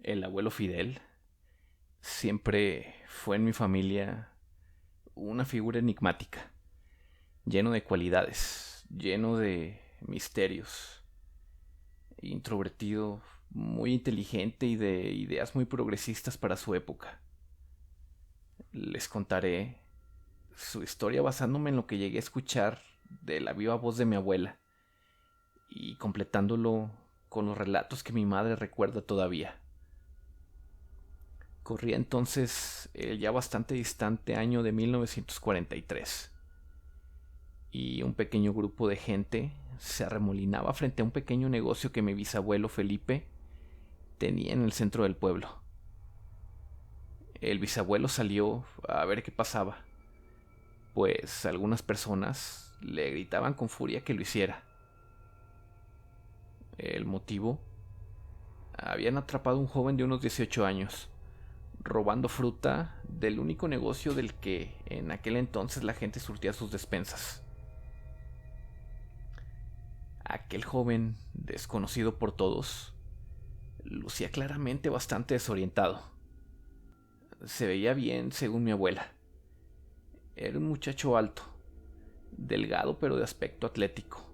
El abuelo Fidel siempre fue en mi familia una figura enigmática, lleno de cualidades, lleno de misterios, introvertido, muy inteligente y de ideas muy progresistas para su época. Les contaré su historia basándome en lo que llegué a escuchar de la viva voz de mi abuela y completándolo con los relatos que mi madre recuerda todavía. Corría entonces el ya bastante distante año de 1943 y un pequeño grupo de gente se arremolinaba frente a un pequeño negocio que mi bisabuelo Felipe tenía en el centro del pueblo. El bisabuelo salió a ver qué pasaba, pues algunas personas le gritaban con furia que lo hiciera. El motivo: habían atrapado a un joven de unos 18 años, robando fruta del único negocio del que en aquel entonces la gente surtía sus despensas. Aquel joven, desconocido por todos, lucía claramente bastante desorientado. Se veía bien, según mi abuela. Era un muchacho alto, delgado pero de aspecto atlético,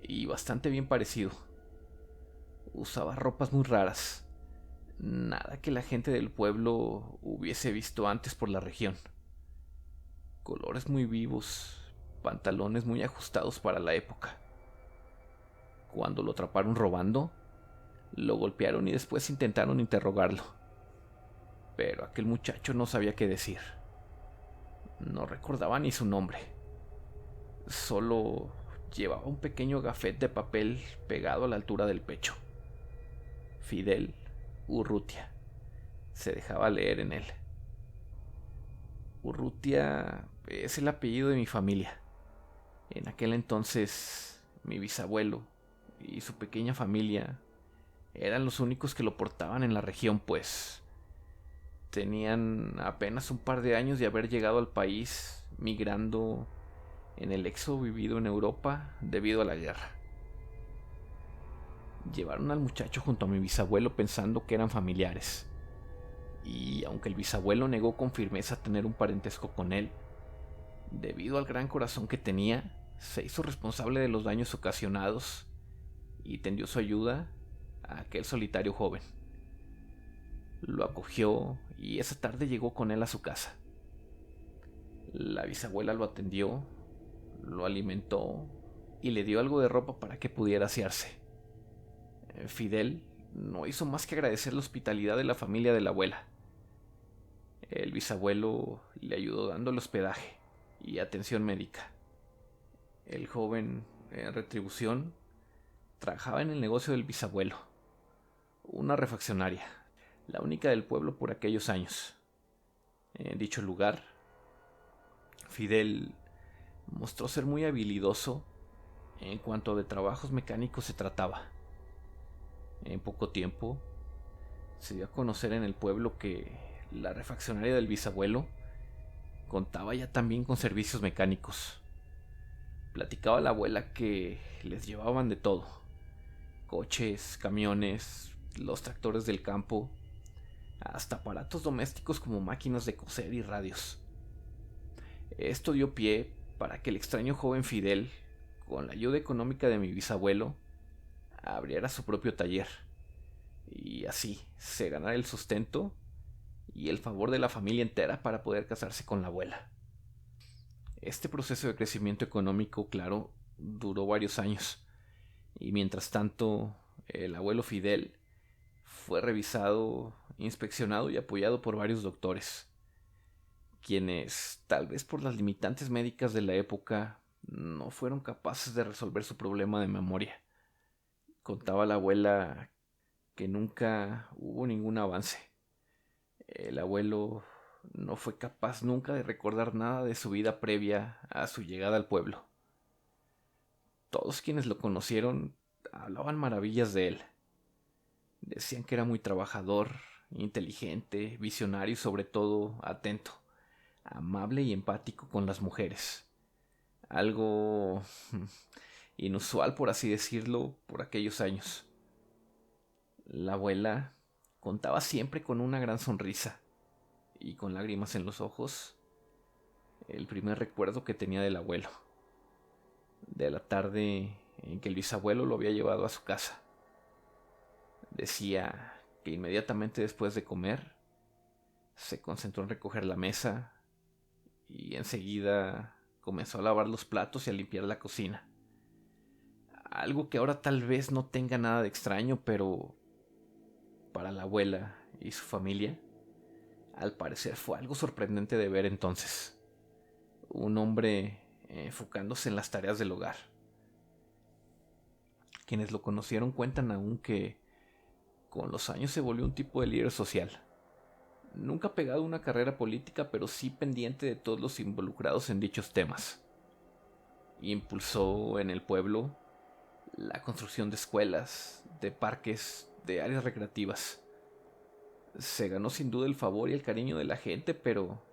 y bastante bien parecido. Usaba ropas muy raras, nada que la gente del pueblo hubiese visto antes por la región. Colores muy vivos, pantalones muy ajustados para la época. Cuando lo atraparon robando, lo golpearon y después intentaron interrogarlo. Pero aquel muchacho no sabía qué decir. No recordaba ni su nombre. Solo llevaba un pequeño gafet de papel pegado a la altura del pecho. Fidel Urrutia. Se dejaba leer en él. Urrutia es el apellido de mi familia. En aquel entonces, mi bisabuelo y su pequeña familia eran los únicos que lo portaban en la región, pues tenían apenas un par de años de haber llegado al país migrando en el éxodo vivido en Europa debido a la guerra. Llevaron al muchacho junto a mi bisabuelo pensando que eran familiares, y aunque el bisabuelo negó con firmeza tener un parentesco con él, debido al gran corazón que tenía, se hizo responsable de los daños ocasionados y tendió su ayuda a aquel solitario joven. Lo acogió y esa tarde llegó con él a su casa. La bisabuela lo atendió, lo alimentó y le dio algo de ropa para que pudiera asearse. Fidel no hizo más que agradecer la hospitalidad de la familia de la abuela. El bisabuelo le ayudó dándole hospedaje y atención médica. El joven, en retribución, trabajaba en el negocio del bisabuelo, una refaccionaria, la única del pueblo por aquellos años. En dicho lugar, Fidel mostró ser muy habilidoso en cuanto de trabajos mecánicos se trataba. En poco tiempo, se dio a conocer en el pueblo que la refaccionaria del bisabuelo contaba ya también con servicios mecánicos. Platicaba la abuela que les llevaban de todo: coches, camiones, los tractores del campo, hasta aparatos domésticos como máquinas de coser y radios. Esto dio pie para que el extraño joven Fidel, con la ayuda económica de mi bisabuelo, abriera su propio taller y así se ganara el sustento y el favor de la familia entera para poder casarse con la abuela. Este proceso de crecimiento económico, claro, duró varios años, y mientras tanto el abuelo Fidel fue revisado, inspeccionado y apoyado por varios doctores, quienes, tal vez por las limitantes médicas de la época, no fueron capaces de resolver su problema de memoria. Contaba la abuela que nunca hubo ningún avance. El abuelo no fue capaz nunca de recordar nada de su vida previa a su llegada al pueblo. Todos quienes lo conocieron hablaban maravillas de él. Decían que era muy trabajador, inteligente, visionario y sobre todo atento, amable y empático con las mujeres. Algo inusual, por así decirlo, por aquellos años. La abuela Contaba siempre con una gran sonrisa y con lágrimas en los ojos el primer recuerdo que tenía del abuelo, de la tarde en que el bisabuelo lo había llevado a su casa. Decía que inmediatamente después de comer se concentró en recoger la mesa y enseguida comenzó a lavar los platos y a limpiar la cocina. Algo que ahora tal vez no tenga nada de extraño, pero para la abuela y su familia, al parecer fue algo sorprendente de ver entonces. Un hombre enfocándose en las tareas del hogar. Quienes lo conocieron cuentan aún que con los años se volvió un tipo de líder social. Nunca pegado a una carrera política, pero sí pendiente de todos los involucrados en dichos temas. Impulsó en el pueblo la construcción de escuelas, de parques, de áreas recreativas. Se ganó sin duda el favor y el cariño de la gente, pero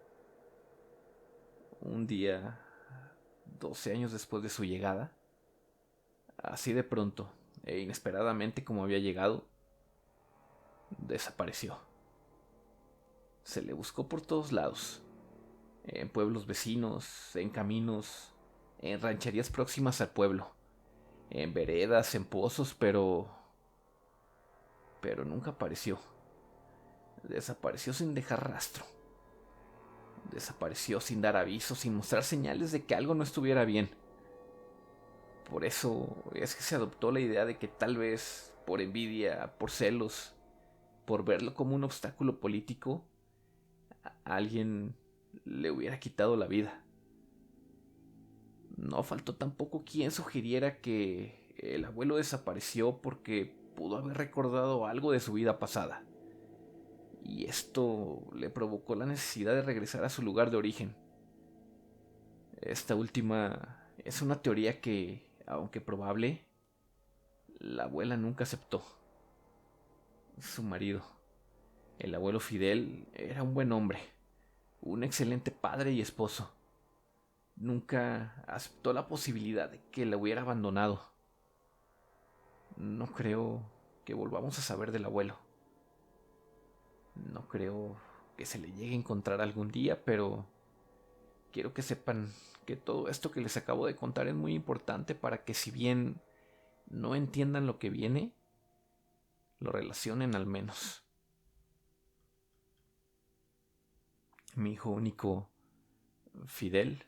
un día, 12 años después de su llegada, así de pronto e inesperadamente como había llegado, desapareció. Se le buscó por todos lados, en pueblos vecinos, en caminos, en rancherías próximas al pueblo, en veredas, en pozos, pero nunca apareció. Desapareció sin dejar rastro. Desapareció sin dar aviso, sin mostrar señales de que algo no estuviera bien. Por eso es que se adoptó la idea de que tal vez por envidia, por celos, por verlo como un obstáculo político, alguien le hubiera quitado la vida. No faltó tampoco quien sugiriera que el abuelo desapareció porque pudo haber recordado algo de su vida pasada. Y esto le provocó la necesidad de regresar a su lugar de origen. Esta última es una teoría que, aunque probable, la abuela nunca aceptó. Su marido, el abuelo Fidel, era un buen hombre, un excelente padre y esposo. Nunca aceptó la posibilidad de que la hubiera abandonado. No creo que volvamos a saber del abuelo. No creo que se le llegue a encontrar algún día, pero quiero que sepan que todo esto que les acabo de contar es muy importante para que, si bien no entiendan lo que viene, lo relacionen al menos. Mi hijo único, Fidel,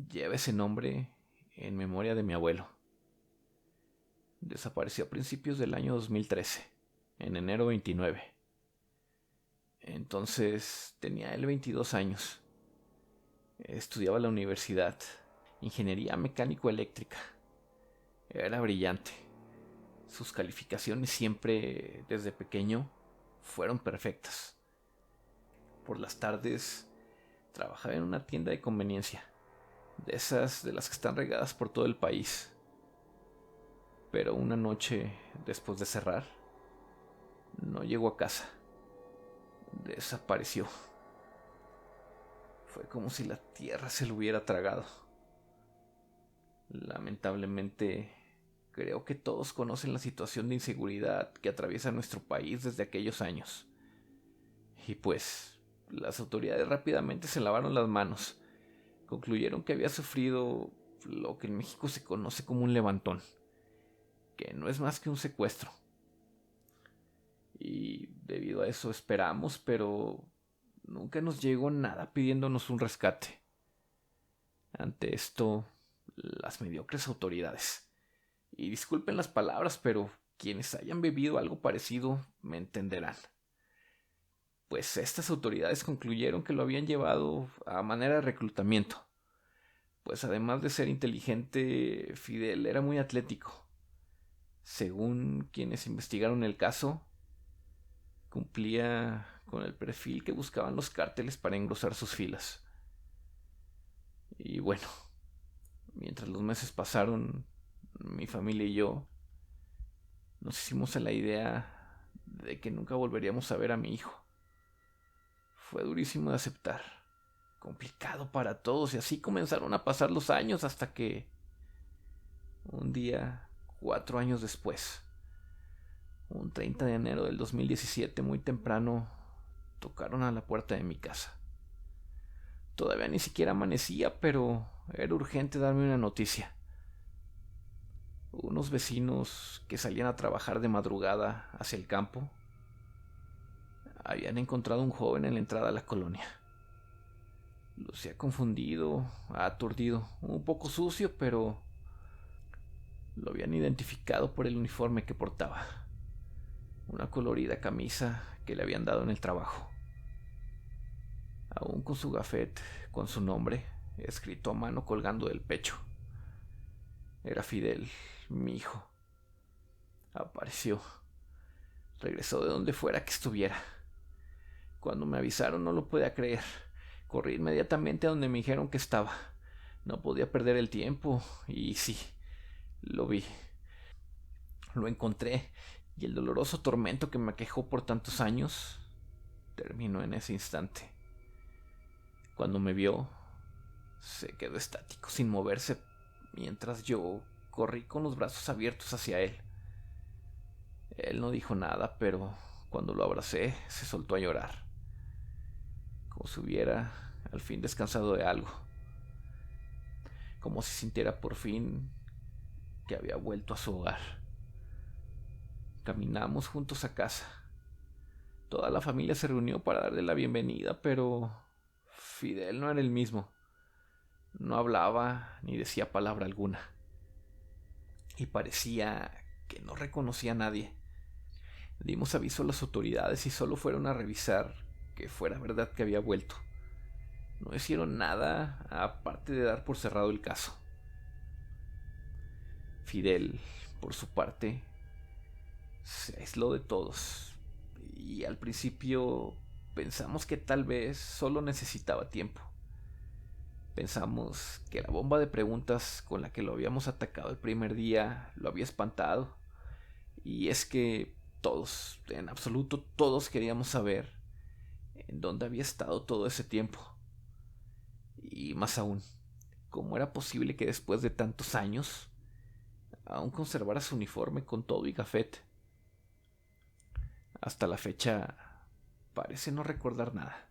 lleva ese nombre en memoria de mi abuelo. Desapareció a principios del año 2013, en enero 29. Entonces tenía él 22 años. Estudiaba en la universidad, ingeniería mecánico-eléctrica. Era brillante. Sus calificaciones siempre, desde pequeño, fueron perfectas. Por las tardes trabajaba en una tienda de conveniencia, de esas de las que están regadas por todo el país. Pero una noche, después de cerrar, no llegó a casa. Desapareció. Fue como si la tierra se lo hubiera tragado. Lamentablemente, creo que todos conocen la situación de inseguridad que atraviesa nuestro país desde aquellos años. Y pues, las autoridades rápidamente se lavaron las manos. Concluyeron que había sufrido lo que en México se conoce como un levantón, que no es más que un secuestro. Y debido a eso esperamos, pero nunca nos llegó nada pidiéndonos un rescate. Ante esto, las mediocres autoridades, y disculpen las palabras, pero quienes hayan vivido algo parecido me entenderán, pues estas autoridades concluyeron que lo habían llevado a manera de reclutamiento, pues además de ser inteligente, Fidel era muy atlético. Según quienes investigaron el caso, cumplía con el perfil que buscaban los cárteles para engrosar sus filas. Y bueno, mientras los meses pasaron, mi familia y yo nos hicimos a la idea de que nunca volveríamos a ver a mi hijo. Fue durísimo de aceptar, complicado para todos, y así comenzaron a pasar los años hasta que un día, 4 años después, Un 30 de enero del 2017, muy temprano, tocaron a la puerta de mi casa. Todavía ni siquiera amanecía, pero era urgente darme una noticia. Unos vecinos que salían a trabajar de madrugada hacia el campo habían encontrado un joven en la entrada a la colonia. Lucía confundido, aturdido, un poco sucio, pero lo habían identificado por el uniforme que portaba. Una colorida camisa que le habían dado en el trabajo. Aún con su gafet, con su nombre, escrito a mano colgando del pecho. Era Fidel, mi hijo. Apareció. Regresó de donde fuera que estuviera. Cuando me avisaron no lo podía creer. Corrí inmediatamente a donde me dijeron que estaba. No podía perder el tiempo. Y sí, lo vi. Lo encontré. Y el doloroso tormento que me aquejó por tantos años terminó en ese instante. Cuando me vio, se quedó estático, sin moverse, mientras yo corrí con los brazos abiertos hacia él. Él no dijo nada, pero cuando lo abracé, se soltó a llorar, como si hubiera al fin descansado de algo, como si sintiera por fin que había vuelto a su hogar. Caminamos juntos a casa. Toda la familia se reunió para darle la bienvenida, pero Fidel no era el mismo. No hablaba ni decía palabra alguna. Y parecía que no reconocía a nadie. Dimos aviso a las autoridades y solo fueron a revisar que fuera verdad que había vuelto. No hicieron nada aparte de dar por cerrado el caso. Fidel, por su parte, se aisló de todos. Y al principio pensamos que tal vez solo necesitaba tiempo. Pensamos que la bomba de preguntas con la que lo habíamos atacado el primer día lo había espantado. Y es que todos, en absoluto todos, queríamos saber en dónde había estado todo ese tiempo. Y más aún, cómo era posible que después de tantos años aún conservara su uniforme con todo y gafete. Hasta la fecha parece no recordar nada.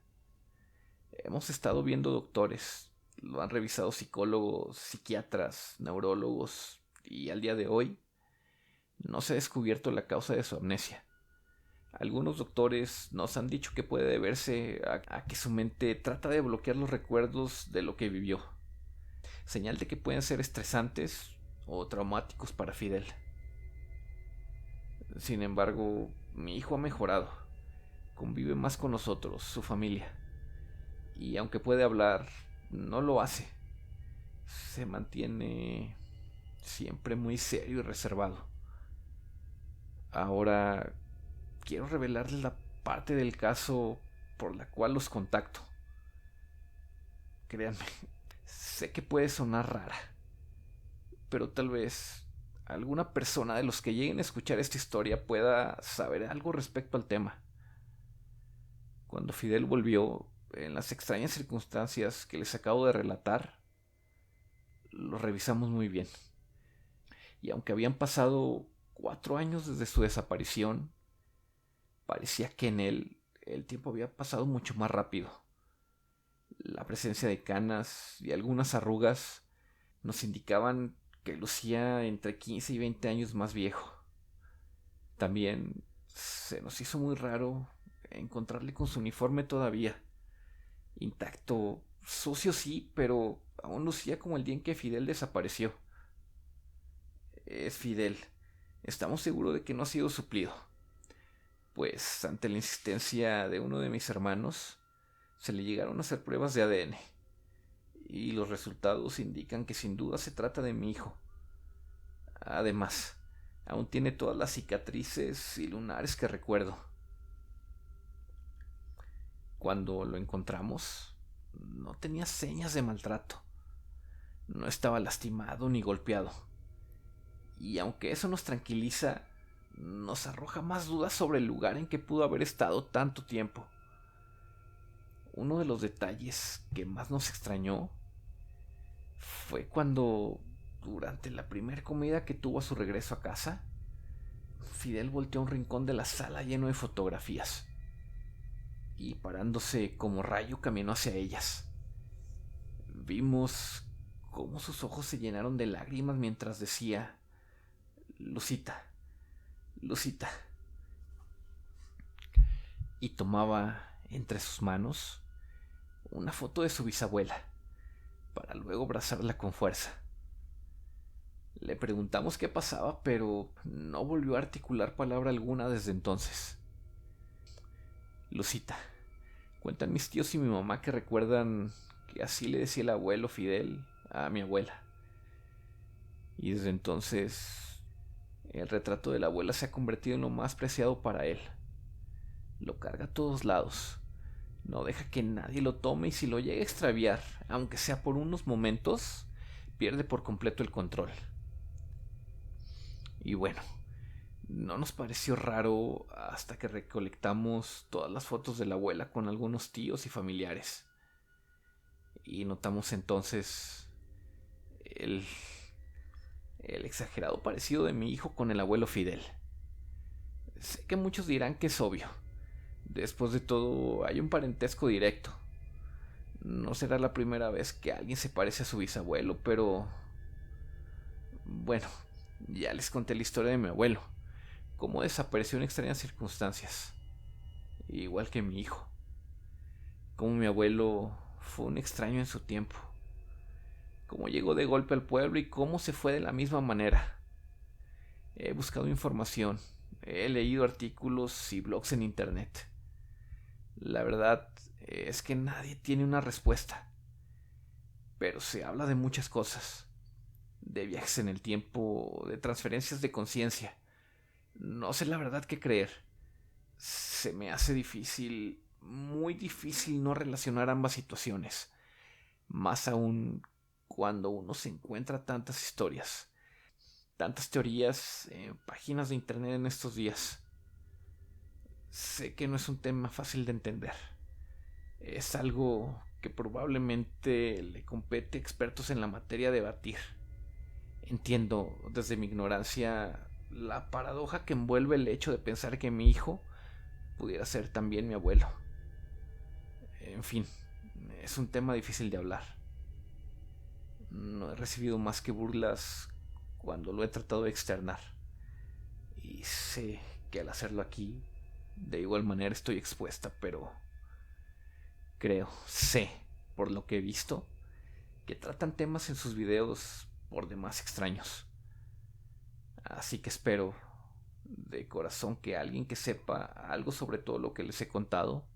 Hemos estado viendo doctores, lo han revisado psicólogos, psiquiatras, neurólogos, y al día de hoy no se ha descubierto la causa de su amnesia. Algunos doctores nos han dicho que puede deberse a que su mente trata de bloquear los recuerdos de lo que vivió, señal de que pueden ser estresantes o traumáticos para Fidel. Sin embargo, mi hijo ha mejorado, convive más con nosotros, su familia, y aunque puede hablar, no lo hace. Se mantiene siempre muy serio y reservado. Ahora quiero revelarles la parte del caso por la cual los contacto. Créanme, sé que puede sonar rara, pero tal vez alguna persona de los que lleguen a escuchar esta historia pueda saber algo respecto al tema. Cuando Fidel volvió, en las extrañas circunstancias que les acabo de relatar, lo revisamos muy bien. Y aunque habían pasado 4 años desde su desaparición, parecía que en él el tiempo había pasado mucho más rápido. La presencia de canas y algunas arrugas nos indicaban que lucía entre 15 y 20 años más viejo. También se nos hizo muy raro encontrarle con su uniforme todavía intacto, sucio sí, pero aún lucía como el día en que Fidel desapareció. Es Fidel. Estamos seguros de que no ha sido suplido, pues ante la insistencia de uno de mis hermanos, se le llegaron a hacer pruebas de ADN, y los resultados indican que sin duda se trata de mi hijo. Además, aún tiene todas las cicatrices y lunares que recuerdo. Cuando lo encontramos, no tenía señas de maltrato. No estaba lastimado ni golpeado. Y aunque eso nos tranquiliza, nos arroja más dudas sobre el lugar en que pudo haber estado tanto tiempo. Uno de los detalles que más nos extrañó fue cuando, durante la primera comida que tuvo a su regreso a casa, Fidel volteó a un rincón de la sala lleno de fotografías y parándose como rayo caminó hacia ellas. Vimos cómo sus ojos se llenaron de lágrimas mientras decía: Lucita, Lucita. Y tomaba entre sus manos una foto de su bisabuela para luego abrazarla con fuerza. Le preguntamos qué pasaba, pero no volvió a articular palabra alguna desde entonces. Lucita, cuentan mis tíos y mi mamá que recuerdan que así le decía el abuelo Fidel a mi abuela. Y desde entonces el retrato de la abuela se ha convertido en lo más preciado para él. Lo carga a todos lados. No deja que nadie lo tome y si lo llega a extraviar, aunque sea por unos momentos, pierde por completo el control. Y bueno, no nos pareció raro hasta que recolectamos todas las fotos de la abuela con algunos tíos y familiares. Y notamos entonces el exagerado parecido de mi hijo con el abuelo Fidel. Sé que muchos dirán que es obvio. Después de todo, hay un parentesco directo. No será la primera vez que alguien se parece a su bisabuelo, pero... Bueno, ya les conté la historia de mi abuelo, cómo desapareció en extrañas circunstancias, igual que mi hijo. Cómo mi abuelo fue un extraño en su tiempo, cómo llegó de golpe al pueblo y cómo se fue de la misma manera. He buscado información, he leído artículos y blogs en internet. La verdad es que nadie tiene una respuesta, pero se habla de muchas cosas, de viajes en el tiempo, de transferencias de conciencia. No sé la verdad qué creer. Se me hace difícil, muy difícil no relacionar ambas situaciones, más aún cuando uno se encuentra tantas historias, tantas teorías en páginas de internet en estos días. Sé que no es un tema fácil de entender. Es algo que probablemente le compete a expertos en la materia debatir. Entiendo desde mi ignorancia la paradoja que envuelve el hecho de pensar que mi hijo pudiera ser también mi abuelo. En fin, es un tema difícil de hablar. No he recibido más que burlas cuando lo he tratado de externar. Y sé que al hacerlo aquí, de igual manera estoy expuesta, pero sé, por lo que he visto, que tratan temas en sus videos por demás extraños. Así que espero de corazón que alguien que sepa algo sobre todo lo que les he contado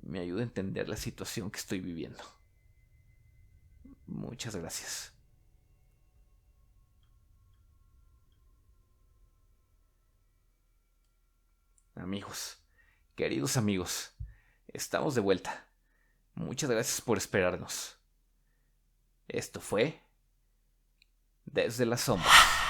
me ayude a entender la situación que estoy viviendo. Muchas gracias. Amigos, queridos amigos, estamos de vuelta. Muchas gracias por esperarnos. Esto fue Desde las Sombras.